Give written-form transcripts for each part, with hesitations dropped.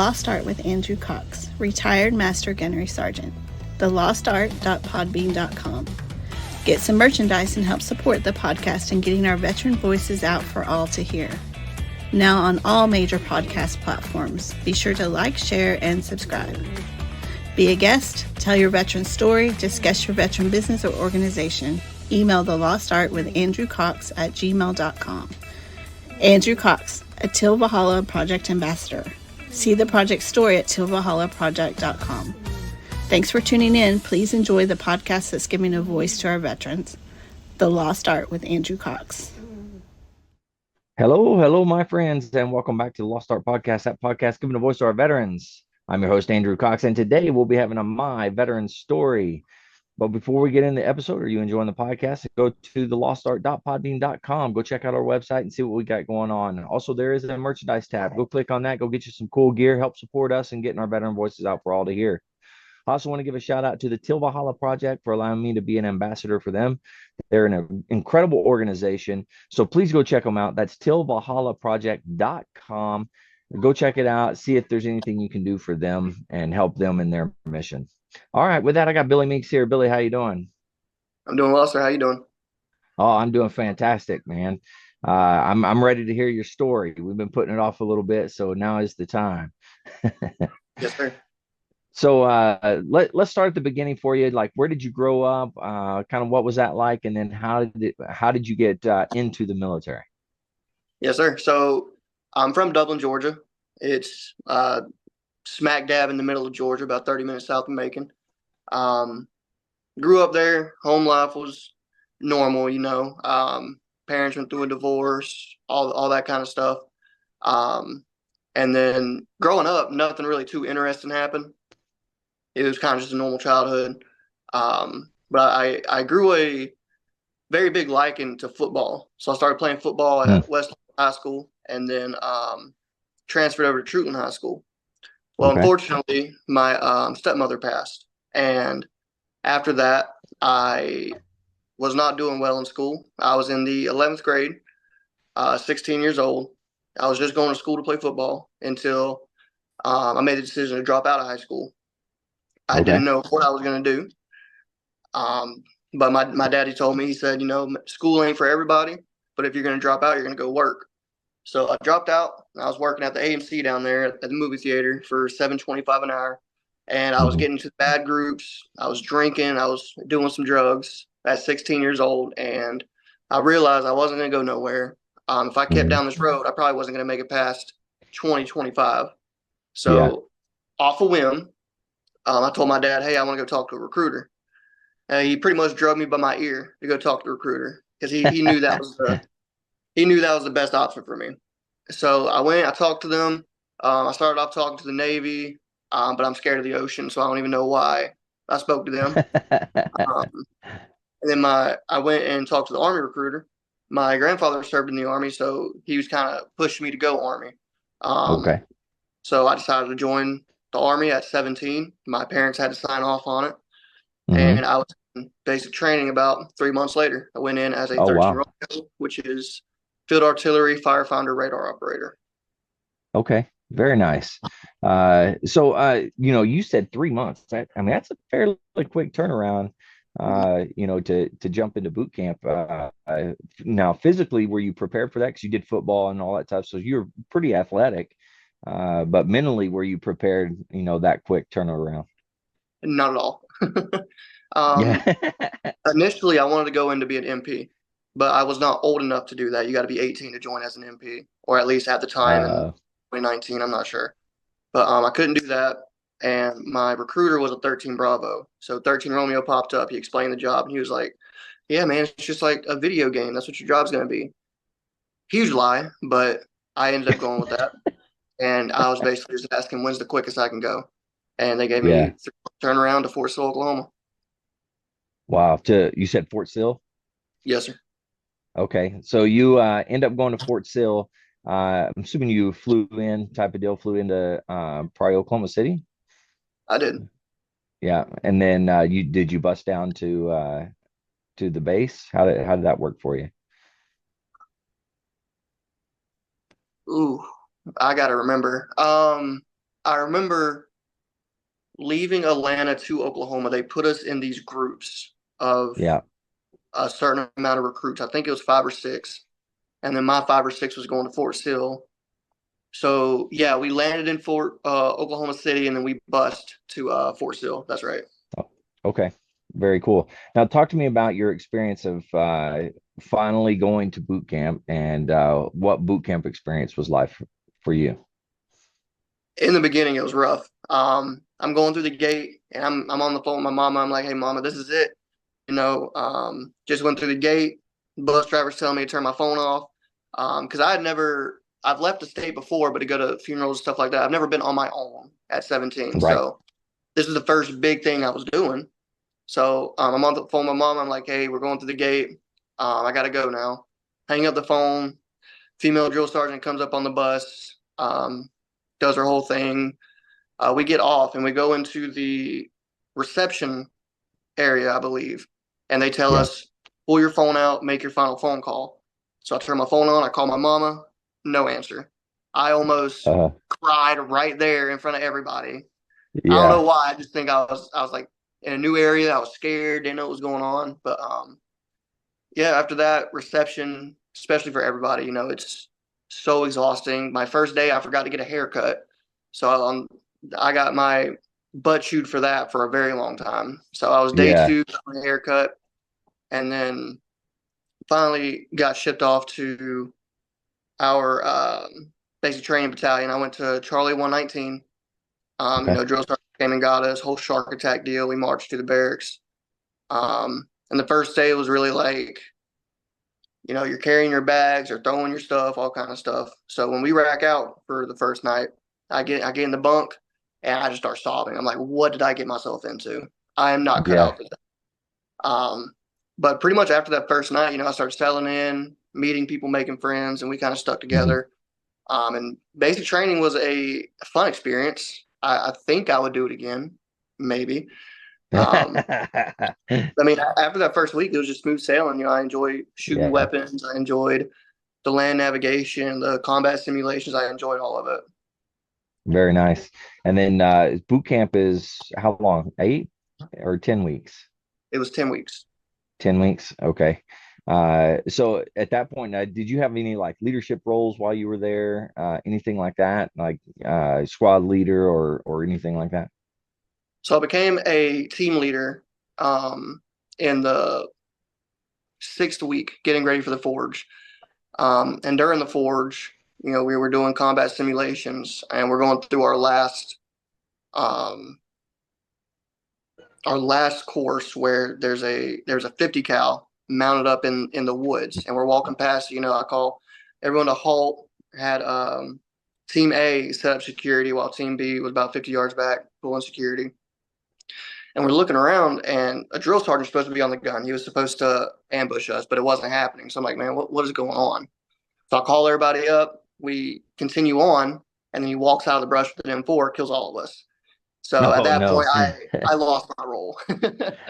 Lost Art with Andrew Cox, retired Master Gunnery Sergeant. thelostart.podbean.com. Get some merchandise and help support the podcast and getting our veteran voices out for all to hear. Now on all major podcast platforms. Be sure to like, share, and subscribe. Be a guest, tell your veteran story, discuss your veteran business or organization. Email The Lost Art with Andrew Cox at gmail.com. Andrew Cox, a Till Valhalla Project Ambassador. See the project story at tillvalhallaproject.com. Thanks for tuning in. Please enjoy the podcast that's giving a voice to our veterans. The Lost Art with Andrew Cox. Hello, my friends, and welcome back to the Lost Art Podcast, that podcast giving a voice to our veterans. I'm your host, Andrew Cox, and today we'll be having a My Veteran Story. But before we get into the episode, are you enjoying the podcast? Go to thelostart.podbean.com. Go check out our website and see what we got going on. Also, there is a merchandise tab. Go click on that. Go get you some cool gear. Help support us and getting our veteran voices out for all to hear. I also want to give a shout out to the Till Valhalla Project for allowing me to be an ambassador for them. They're an incredible organization. So please go check them out. That's tillvalhallaproject.com. Go check it out. See if there's anything you can do for them and help them in their mission. All right. With that, I got Billy Meeks here. Billy, how you doing? I'm doing well, sir. How you doing? Oh, I'm doing fantastic, man. I'm ready to hear your story. We've been putting it off a little bit, so now is the time. Yes, sir. So let's start at the beginning for you. Like, where did you grow up? Kind of what was that like? And then how did you get into the military? Yes, sir. So I'm from Dublin, Georgia. It's smack dab in the middle of Georgia, about 30 minutes south of Macon. Grew up there. Home life was normal, you know. Parents went through a divorce, all that kind of stuff. And then growing up, nothing really too interesting happened. It was kind of just a normal childhood. But I grew a very big liking to football. So I started playing football at West High School and then transferred over to Truton High School. Well, Okay. unfortunately, my stepmother passed. And after that, I was not doing well in school. I was in the 11th grade, 16 years old. I was just going to school to play football until I made the decision to drop out of high school. I didn't know what I was going to do. But my daddy told me, he said, you know, school ain't for everybody, but if you're going to drop out, you're going to go work. So I dropped out. I was working at the AMC down there at the movie theater for $7.25 an hour. And I was getting to bad groups. I was drinking. I was doing some drugs at 16 years old. And I realized I wasn't going to go nowhere. If I kept down this road, I probably wasn't going to make it past 2025. So off a whim, I told my dad, hey, I want to go talk to a recruiter. He pretty much drugged me by my ear to go talk to the recruiter because he knew that was the best option for me. So I went, I talked to them. I started off talking to the Navy, but I'm scared of the ocean, so I don't even know why I spoke to them. And then I went and talked to the Army recruiter. My grandfather served in the Army, so he was kind of pushing me to go Army. So I decided to join the Army at 17. My parents had to sign off on it. And I was in basic training about 3 months later. I went in as a 13-year-old, which is field artillery firefinder radar operator. Okay, very nice. So you said 3 months. I mean, that's a fairly quick turnaround. To jump into boot camp. Now, physically, were you prepared for that? Because you did football and all that stuff, so you're pretty athletic. But mentally, were you prepared? That quick turnaround? Not at all. Initially, I wanted to go in to be an MP, but I was not old enough to do that. You got to be 18 to join as an MP, or at least at the time in 2019. I'm not sure, but I couldn't do that. And my recruiter was a 13 Bravo, so 13 Romeo popped up. He explained the job, and he was like, "Yeah, man, it's just like a video game. That's what your job's gonna be." Huge lie, but I ended up going with that. And I was basically just asking, "When's the quickest I can go?" And they gave me turnaround to Fort Sill, Oklahoma. Wow. You said Fort Sill? Yes, sir. Okay. So you end up going to Fort Sill. I'm assuming you flew into probably Oklahoma City? I did. Yeah. And then did you bus down to the base? How did that work for you? Ooh, I gotta remember. I remember leaving Atlanta to Oklahoma. They put us in these groups of Yeah. a certain amount of recruits. I think it was 5 or 6, and then my 5 or 6 was going to Fort Sill. So yeah, we landed in Fort Oklahoma City, and then we bused to Fort Sill. That's right. Oh, okay. Very cool. Now, talk to me about your experience of finally going to boot camp and what boot camp experience was like for you. In the beginning, it was rough. I'm going through the gate, and I'm on the phone with my mama. I'm like, "Hey, mama, this is it. Just went through the gate. Bus driver's telling me to turn my phone off. Because I've left the state before, but to go to funerals and stuff like that, I've never been on my own at 17. Right. So this is the first big thing I was doing. So I'm on the phone with my mom. I'm like, hey, we're going through the gate. I got to go now. Hang up the phone. Female drill sergeant comes up on the bus, does her whole thing. We get off and we go into the reception area, I believe, and they tell Yeah. us, pull your phone out, make your final phone call. So I turn my phone on, I call my mama, no answer. I almost Uh, cried right there in front of everybody. I don't know yeah. why. I just think I was like in a new area. I was scared, didn't know what was going on. But yeah, after that reception, especially for everybody, it's so exhausting. My first day, I forgot to get a haircut, so I got my butt chewed for that for a very long time. So I was day Yeah. two, got my haircut, and then finally got shipped off to our basic training battalion. I went to Charlie 119. Okay. Drill sergeant came and got us, whole shark attack deal. We marched to the barracks. And the first day was really like, you're carrying your bags or throwing your stuff, all kind of stuff. So when we rack out for the first night, I get in the bunk and I just start sobbing. I'm like, what did I get myself into? I am not cut Yeah. out for that. But pretty much after that first night, I started settling in, meeting people, making friends, and we kind of stuck Mhm. together. And basic training was a fun experience. I think I would do it again, maybe. Um, I mean, after that first week, it was just smooth sailing. I enjoyed shooting Yeah. weapons. I enjoyed the land navigation, the combat simulations. I enjoyed all of it. Very nice. And then boot camp is how long? 8 or 10 weeks? It was 10 weeks. 10 weeks. Okay. So at that point, did you have any like leadership roles while you were there? Anything like that, like squad leader or anything like that? So I became a team leader in the 6th week, getting ready for the Forge. And during the Forge, we were doing combat simulations, and we're going through um, our last course where there's a 50 cal mounted up in the woods, and we're walking past. I call everyone to halt. Had Team A set up security while Team B was about 50 yards back, pulling security. And we're looking around, and a drill sergeant's supposed to be on the gun. He was supposed to ambush us, but it wasn't happening. So I'm like, man, what is going on? So I call everybody up. We continue on, and then he walks out of the brush with an M4, kills all of us. So at Oh that no. point, I lost my role.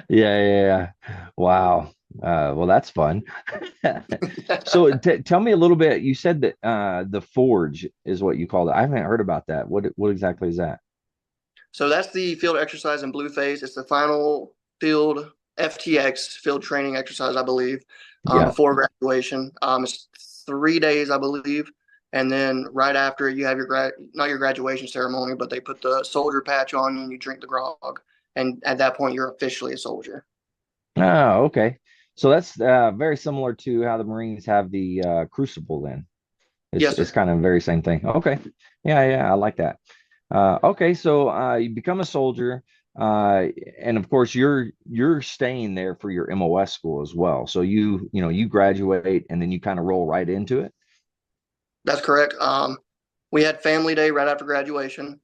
Yeah, yeah, yeah. Wow. Well, that's fun. So tell me a little bit. You said that the Forge is what you called it. I haven't heard about that. What exactly is that? So that's the field exercise in Blueface. It's the final field FTX field training exercise, I believe, Yeah. before graduation. It's 3 days, I believe, and then right after you have not your graduation ceremony, but they put the soldier patch on you and you drink the grog, and at that point you're officially a soldier. Oh, okay. So that's very similar to how the Marines have the Crucible then. Yes, It's sir. kind of the very same thing. Okay. Yeah, yeah, I like that. Okay, so you become a soldier, uh, and of course you're staying there for your MOS school as well. So you graduate and then you kind of roll right into it. That's correct. We had family day right after graduation.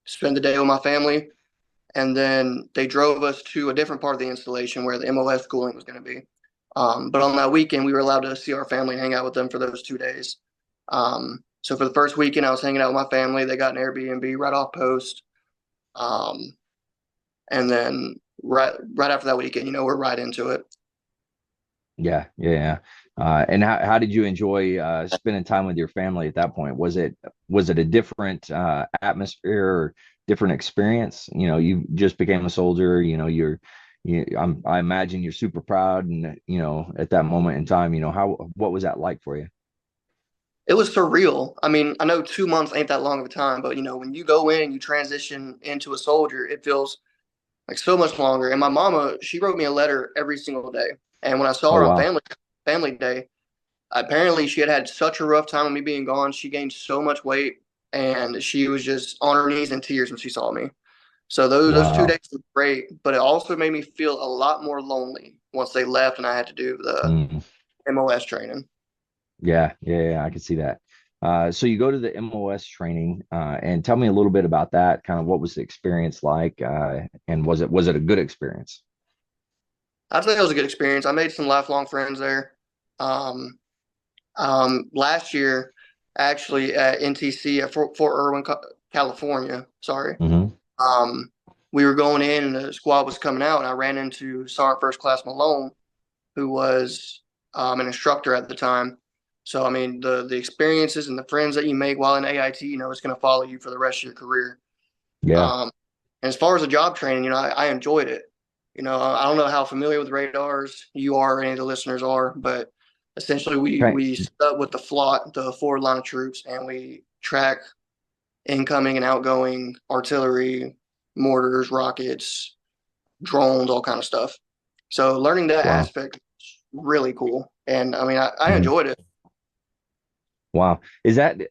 Spend the day with my family, and then they drove us to a different part of the installation where the MOS schooling was going to be. But on that weekend, we were allowed to see our family and hang out with them for those 2 days. So for the first weekend, I was hanging out with my family. They got an Airbnb right off post, um, and then right after that weekend, we're right into it. Yeah, yeah, yeah. And how did you enjoy spending time with your family at that point? Was it a different atmosphere or different experience? You know, you just became a soldier. You know, I imagine you're super proud, and at that moment in time, what was that like for you? It was surreal. I mean, I know 2 months ain't that long of a time, but when you go in and you transition into a soldier, it feels like so much longer. And my mama, she wrote me a letter every single day. And when I saw Oh, her on wow. family day, apparently she had had such a rough time with me being gone. She gained so much weight, and she was just on her knees in tears when she saw me. So those two Wow. days were great, but it also made me feel a lot more lonely once they left and I had to do the Mm. MOS training. Yeah, yeah, yeah, I can see that. So you go to the MOS training, and tell me a little bit about that. Kind of what was the experience like, and was it a good experience? I'd say it was a good experience. I made some lifelong friends there. Um, Last year, actually at NTC at Fort Irwin, California. Sorry. Hmm. Um, we were going in, and the squad was coming out, and I ran into Sergeant First Class Malone, who was an instructor at the time. So I mean, the experiences and the friends that you make while in AIT, it's going to follow you for the rest of your career. Yeah. Um, and as far as the job training, I enjoyed it. I don't know how familiar with radars you are or any of the listeners are, but essentially Okay. we stuck with the FLOT, the forward line of troops, and we track incoming and outgoing artillery, mortars, rockets, drones, all kind of stuff. So learning that Wow. aspect is really cool, and I mean I Mhm. enjoyed it. Wow. Is that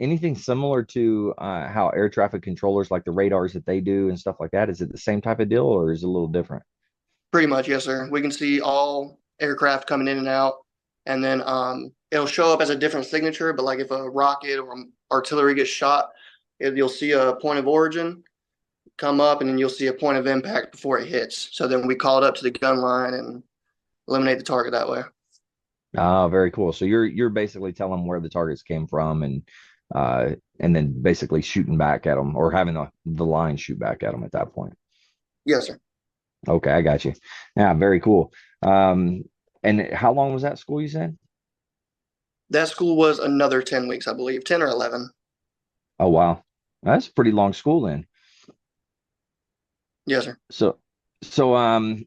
anything similar to how air traffic controllers like the radars that they do and stuff like that? Is it the same type of deal or is it a little different? Pretty much, yes, sir. We can see all aircraft coming in and out, and then it'll show up as a different signature. But like if a rocket or artillery gets shot, you'll see a point of origin come up, and then you'll see a point of impact before it hits. So then we call it up to the gun line and eliminate the target that way. Oh, very cool. So you're basically telling them where the targets came from and then basically shooting back at them or having the line shoot back at them at that point. Yes, sir. Okay, I got you. Yeah, very cool. Um, and how long was that school you said? That school was another 10 weeks, I believe, 10 or 11. Oh, wow. That's a pretty long school then. Yes, sir. So so um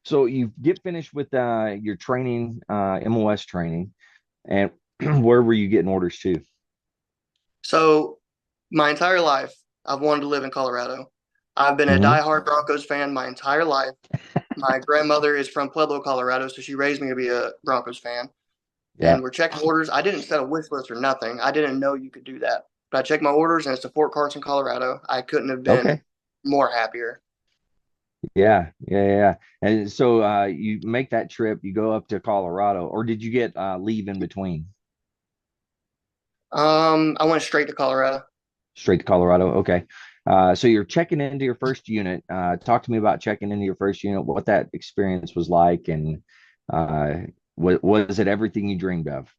so you get finished with your training, MOS training, and where were you getting orders to? So my entire life, I've wanted to live in Colorado. I've been a Hmm. diehard Broncos fan my entire life. My grandmother is from Pueblo, Colorado, so she raised me to be a Broncos fan. Yeah. And we're checking orders. I didn't set a wish list or nothing. I didn't know you could do that. But I checked my orders, and it's to Fort Carson, Colorado. I couldn't have been Okay. more happier. Yeah, yeah, yeah. And so you make that trip, you go up to Colorado, or did you get leave in between? I went straight to Colorado. Straight to Colorado. Okay. So you're checking into your first unit. Talk to me about checking into your first unit, what that experience was like, and uh, was it everything you dreamed of?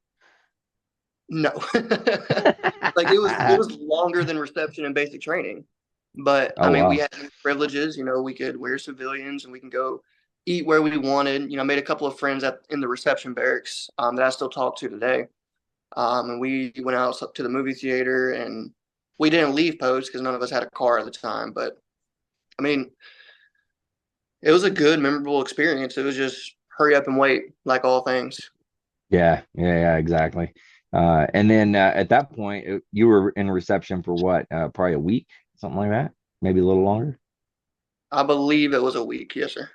No, like it was longer than reception and basic training. But I Oh, mean, we wow. had privileges. We could wear civilians, and we can go eat where we wanted. I made a couple of friends in the reception barracks that I still talk to today. And we went out up to the movie theater, and we didn't leave post because none of us had a car at the time. But I mean, it was a good, memorable experience. It was just hurry up and wait, like all things. Yeah, yeah, yeah, exactly. And then at that point, you were in reception for what? Probably a week, something like that, maybe a little longer. I believe it was a week. Yes, sir.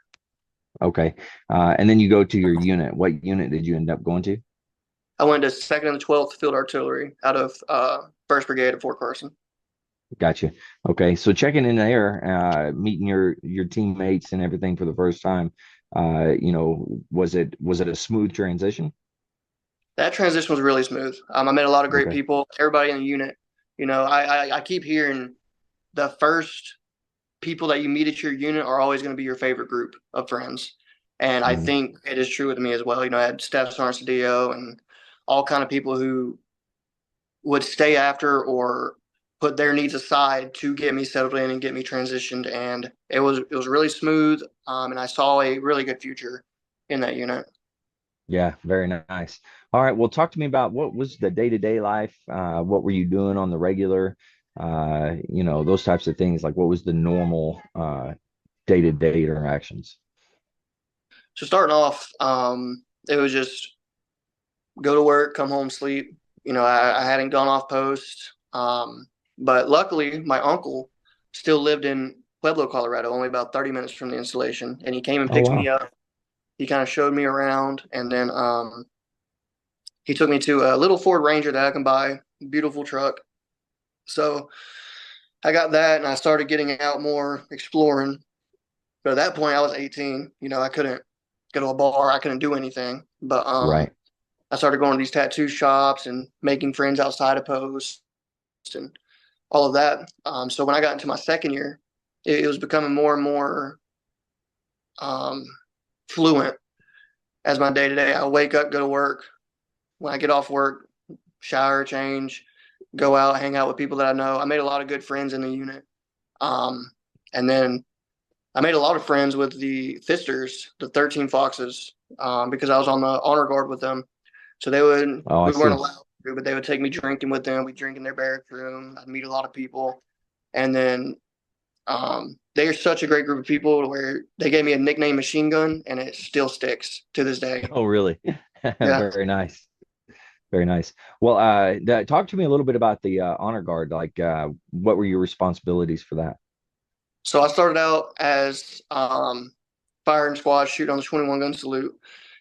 Okay. And then you go to your unit. What unit did you end up going to? I went to Second and 12th Field Artillery out of First Brigade at Fort Carson. Gotcha. Okay. So checking in there, meeting your teammates and everything for the first time, was it a smooth transition? That transition was really smooth. I met a lot of great Okay. people. Everybody in the unit. I keep hearing the first people that you meet at your unit are always going to be your favorite group of friends. And I Mhm. think it is true with me as well. I had Steph Sarnsadio and all kind of people who would stay after or put their needs aside to get me settled in and get me transitioned. And it was really smooth. And I saw a really good future in that unit. Yeah, very nice. All right, well, talk to me about what was the day-to-day life. What were you doing on the regular? Those types of things. Like, what was the normal day-to-day interactions? So starting off, it was just go to work, come home, sleep. I hadn't gone off post. But luckily, my uncle still lived in Pueblo, Colorado, only about 30 minutes from the installation. And he came and Oh, picked me wow. up. He kind of showed me around. And then he took me to a little Ford Ranger that I can buy, beautiful truck. So I got that and I started getting out more, exploring. But at that point, I was 18. I couldn't go to a bar. I couldn't do anything. But Right. I started going to these tattoo shops and making friends outside of post and all of that. So when I got into my second year, it was becoming more and more um, fluent as my day to day. I wake up, go to work. When I get off work, shower, change, go out, hang out with people that I know. I made a lot of good friends in the unit. Um, and then I made a lot of friends with the Thisters, the 13 Foxes, because I was on the honor guard with them. So Oh, I we weren't see. allowed to, but they would take me drinking with them. We'd drink in their barrack room. I'd meet a lot of people. And then they are such a great group of people where they gave me a nickname Machine Gun, and it still sticks to this day. Oh, really? Yeah. Very nice. Very nice. Well, talk to me a little bit about the honor guard. Like, what were your responsibilities for that? So I started out as firing squad, shooting on the 21 gun salute.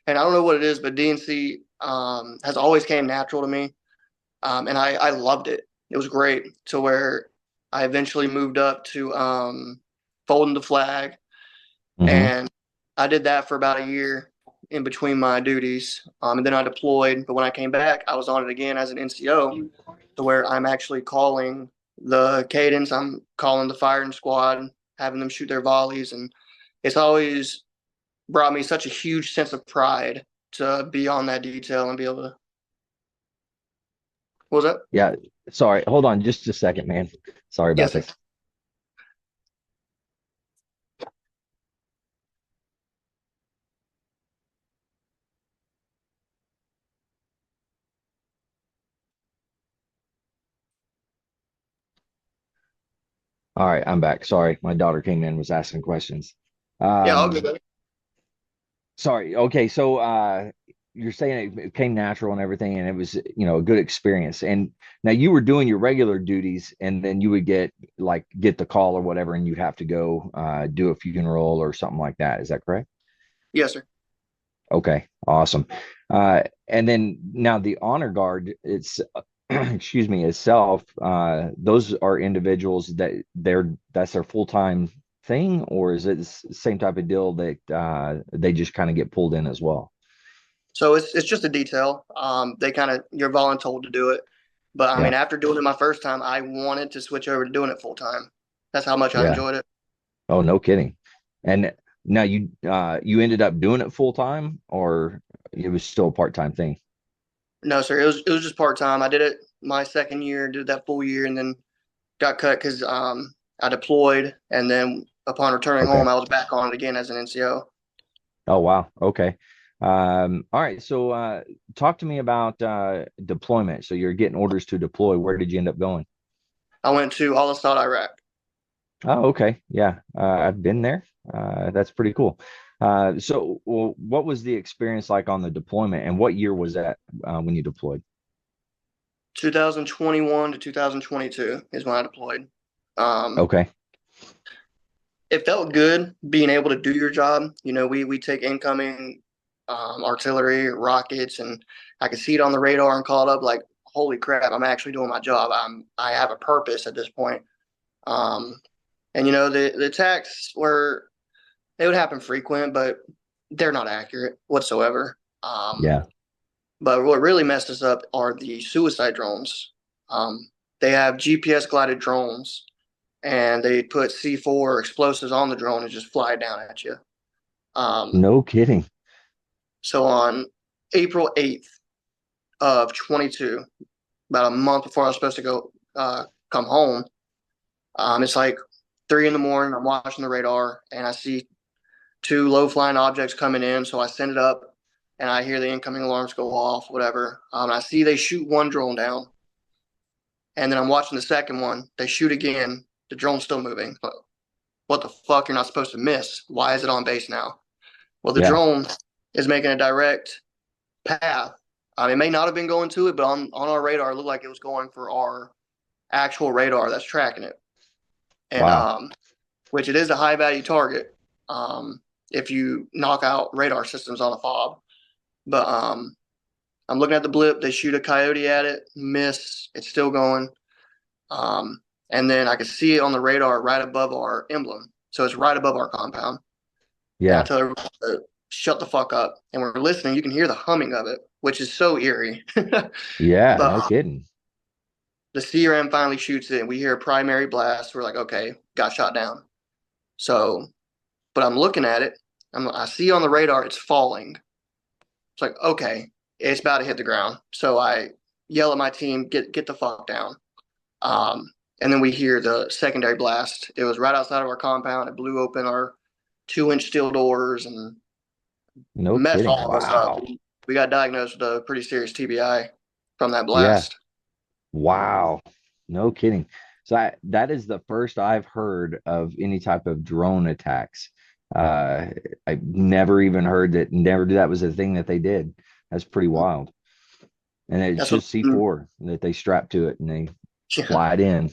And I don't know what it is, but DNC has always came natural to me. And I loved it. It was great to where I eventually moved up to folding the flag. Hmm. And I did that for about a year in between my duties. And then I deployed. But when I came back, I was on it again as an NCO to where I'm actually calling the cadence, I'm calling the firing squad, having them shoot their volleys. And it's always brought me such a huge sense of pride to be on that detail and be able to. What was that? Yeah. Sorry. Hold on just a second, man. Sorry Yes, about sir. this. All right, I'm back. Sorry, my daughter came in, was asking questions. Yeah, I'll good. Um, Sorry. Okay, so you're saying it came natural and everything, and it was, a good experience. And now you were doing your regular duties, and then you would get the call or whatever, and you'd have to go do a funeral or something like that. Is that correct? Yes, sir. Okay, awesome. And then now the honor guard, it's excuse me, itself, those are individuals that's their full-time thing, or is it the same type of deal that they just kind of get pulled in as well? So it's just a detail. They kind of you're voluntold to do it, but I mean, Yeah, after doing it my first time, I wanted to switch over to doing it full time. That's how much I yeah. enjoyed it. Oh, no kidding. And now you ended up doing it full time, or it was still a part-time thing? No, sir, it was just part time. I did it my second year, did that full year, and then got cut because I deployed, and then upon returning Okay. home, I was back on it again as an NCO. Oh, wow. Okay. All right. So talk to me about deployment. So you're getting orders to deploy. Where did you end up going? I went to Al Asad, Iraq. Oh, okay. Yeah. I've been there. That's pretty cool. So well, what was the experience like on the deployment, and what year was that when you deployed? 2021 to 2022 is when I deployed. Um, Okay. it felt good being able to do your job. We take incoming artillery, rockets, and I could see it on the radar and call it up like, holy crap, I'm actually doing my job. I have a purpose at this point. Um, and the attacks they would happen frequent, but they're not accurate whatsoever. Yeah. But what really messed us up are the suicide drones. They have GPS guided drones, and they put C4 explosives on the drone and just fly down at you. Um, No kidding. so on April 8th of 22, about a month before I was supposed to go come home, it's like 3 in the morning. I'm watching the radar and I see two low flying objects coming in. So I send it up. and I hear the incoming alarms go off, whatever. I see they shoot one drone down, and then I'm watching the second one. They shoot again. The drone's still moving. But what the fuck? You're not supposed to miss. Why is it on base now? Well, the Yeah. drone is making a direct path. It may not have been going to it, but on our radar, it looked like it was going for our actual radar that's tracking it. And Wow. which it is a high value target if you knock out radar systems on a fob. But I'm looking at the blip. They shoot a coyote at it, miss. It's still going. And then I could see it on the radar right above our emblem. So it's right above our compound. And I Yeah. tell everyone to shut the fuck up. And we're listening. You can hear the humming of it, which is so eerie. Yeah. But No kidding. the CRM finally shoots it, and we hear a primary blast. We're like, okay, got shot down. So, but I'm looking at it. I see on the radar it's falling. It's like, okay, it's about to hit the ground. So I yell at my team, get the fuck down. And then we hear the secondary blast. It was right outside of our compound. It blew open our 2-inch steel doors and No messed kidding. all of us up. Wow. We got diagnosed with a pretty serious TBI from that Yeah. blast. Wow. No kidding. So that is the first I've heard of any type of drone attacks. I never even heard that, never knew that was a thing that they did. That's pretty wild. And it's That's what just C4 that they strap to it and they yeah. fly it in.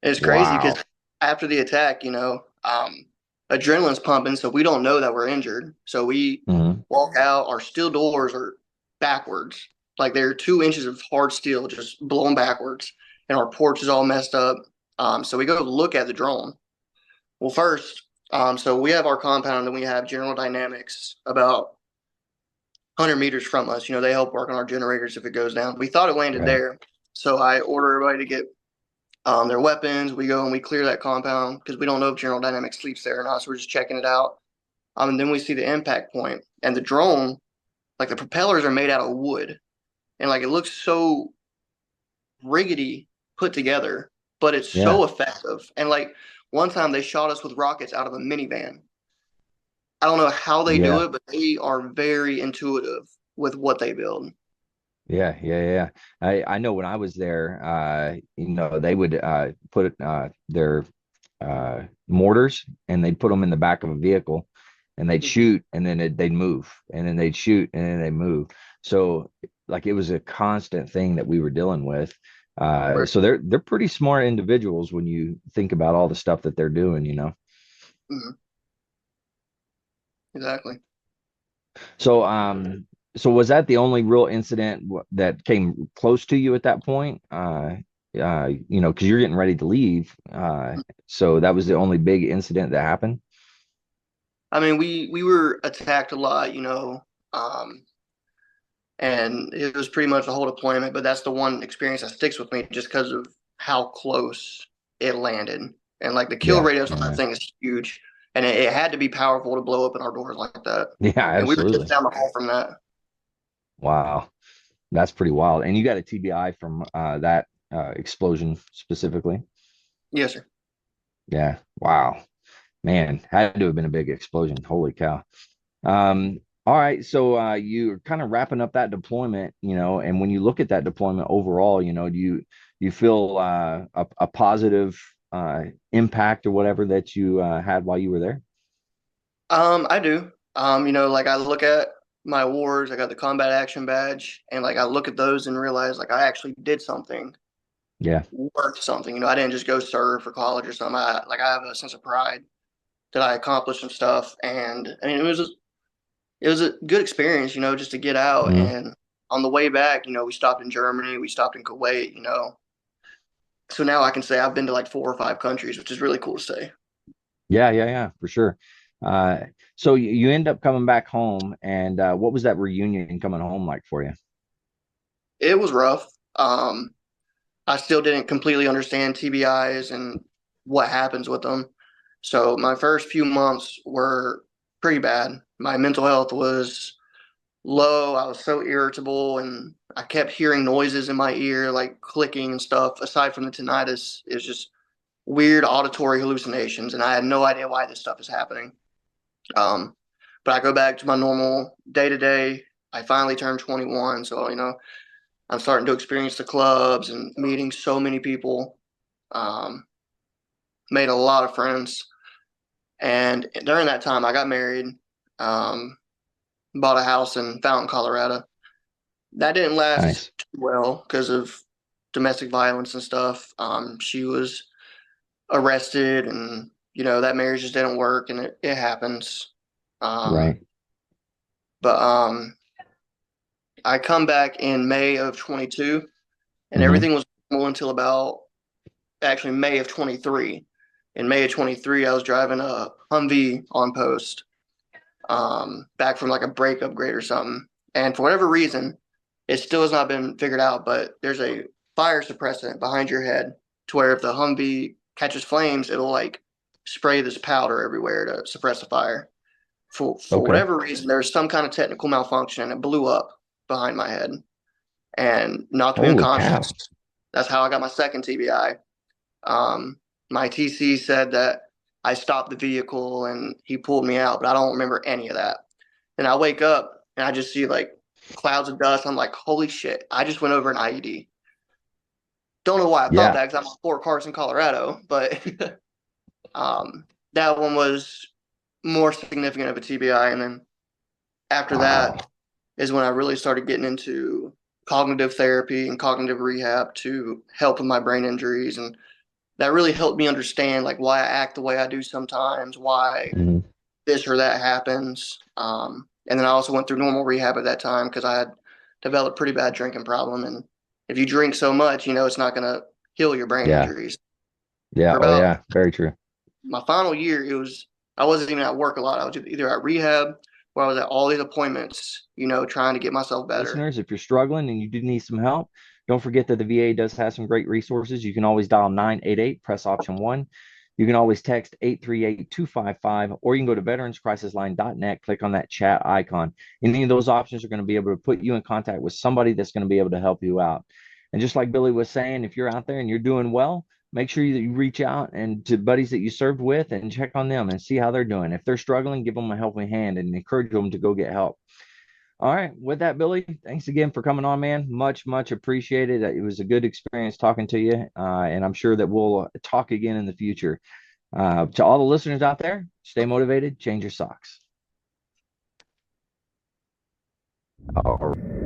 It's crazy Wow. because after the attack, adrenaline's pumping, so we don't know that we're injured. So we Hmm. walk out, our steel doors are backwards. Like they're 2 inches of hard steel just blown backwards, and our porch is all messed up. So we go look at the drone. Well, first, so we have our compound and we have General Dynamics about 100 meters from us. They help work on our generators if it goes down. We thought it landed Right. there. So I order everybody to get their weapons. We go and we clear that compound because we don't know if General Dynamics sleeps there or not. So we're just checking it out. And then we see the impact point, and the drone, like the propellers are made out of wood, and like it looks so riggedy put together, but it's Yeah. so effective. And like one time they shot us with rockets out of a minivan. I don't know how they do Yeah. it, but they are very intuitive with what they build. Yeah, yeah, yeah. I know when I was there, they would put their mortars and they'd put them in the back of a vehicle and they'd Mhm. shoot and then they'd move and then they'd shoot and then they'd move. So like it was a constant thing that we were dealing with. Right. So they're pretty smart individuals when you think about all the stuff that they're doing. Mhm. Exactly. So so was that the only real incident that came close to you at that point? Because you're getting ready to leave. So that was the only big incident that happened. I mean, we were attacked a lot, um, and it was pretty much the whole deployment. But that's the one experience that sticks with me, just because of how close it landed, and like the kill Yeah, radius on that yeah, thing is huge, and it had to be powerful to blow open our doors like that. yeah, And we were just absolutely. down the hall from that. Wow, that's pretty wild. And you got a TBI from that explosion specifically. Yes, sir. Yeah, wow, man, had to have been a big explosion. Holy cow. All right, so you're kind of wrapping up that deployment, and when you look at that deployment overall, do you feel a positive impact or whatever that you had while you were there? I do. Like I look at my awards, I got the combat action badge, and like I look at those and realize like I actually did something Yeah, worth something. I didn't just go serve for college or something. I have a sense of pride that I accomplished some stuff, and I mean it was a good experience, just to get out. mhm. And on the way back, we stopped in Germany, we stopped in Kuwait, so now I can say I've been to like 4 or 5 countries, which is really cool to say. Yeah, yeah, yeah, for sure. Uh, so you end up coming back home, and what was that reunion coming home like for you? It was rough. I still didn't completely understand TBIs and what happens with them. So my first few months were pretty bad. My mental health was low. I was so irritable and I kept hearing noises in my ear, like clicking and stuff. Aside from the tinnitus, it was just weird auditory hallucinations. And I had no idea why this stuff is happening. Um, but I go back to my normal day to day. I finally turned 21. So, I'm starting to experience the clubs and meeting so many people. Made a lot of friends. And during that time, I got married, bought a house in Fountain, Colorado. That didn't last Nice. too well because of domestic violence and stuff. She was arrested, and that marriage just didn't work, and it happens. Right. But I come back in May of 22, and Mm-hmm. everything was normal until about actually May of 23. In May of 23, I was driving a Humvee on post, back from like a brake upgrade or something. And for whatever reason, it still has not been figured out, but there's a fire suppressant behind your head to where if the Humvee catches flames, it'll like spray this powder everywhere to suppress the fire. For Okay. whatever reason, there was some kind of technical malfunction and it blew up behind my head and knocked me Holy cow. unconscious. That's how I got my second TBI. My TC said that I stopped the vehicle and he pulled me out, but I don't remember any of that. And I wake up and I just see like clouds of dust. I'm like, holy shit, I just went over an IED. Don't know why I thought Yeah. that because I'm on Fort Carson, Colorado, but that one was more significant of a TBI. And then after Wow. that is when I really started getting into cognitive therapy and cognitive rehab to help with my brain injuries. And that really helped me understand like why I act the way I do sometimes, why Mm-hmm. this or that happens. And then I also went through normal rehab at that time because I had developed a pretty bad drinking problem. And if you drink so much, it's not going to heal your brain Yeah. injuries. Yeah. For Oh, about yeah. Very true. my final year, I wasn't even at work a lot. I was either at rehab or I was at all these appointments, trying to get myself better. Listeners, if you're struggling and you do need some help, don't forget that the VA does have some great resources. You can always dial 988, press option 1. You can always text 838-255, or you can go to veteranscrisisline.net, click on that chat icon. Any of those options are going to be able to put you in contact with somebody that's going to be able to help you out. And just like Billy was saying, if you're out there and you're doing well, make sure that you reach out and to buddies that you served with and check on them and see how they're doing. If they're struggling, give them a helping hand and encourage them to go get help. All right. With that, Billy, thanks again for coming on, man. Much, much appreciated. It was a good experience talking to you. And I'm sure that we'll talk again in the future. To all the listeners out there, stay motivated, change your socks. All right.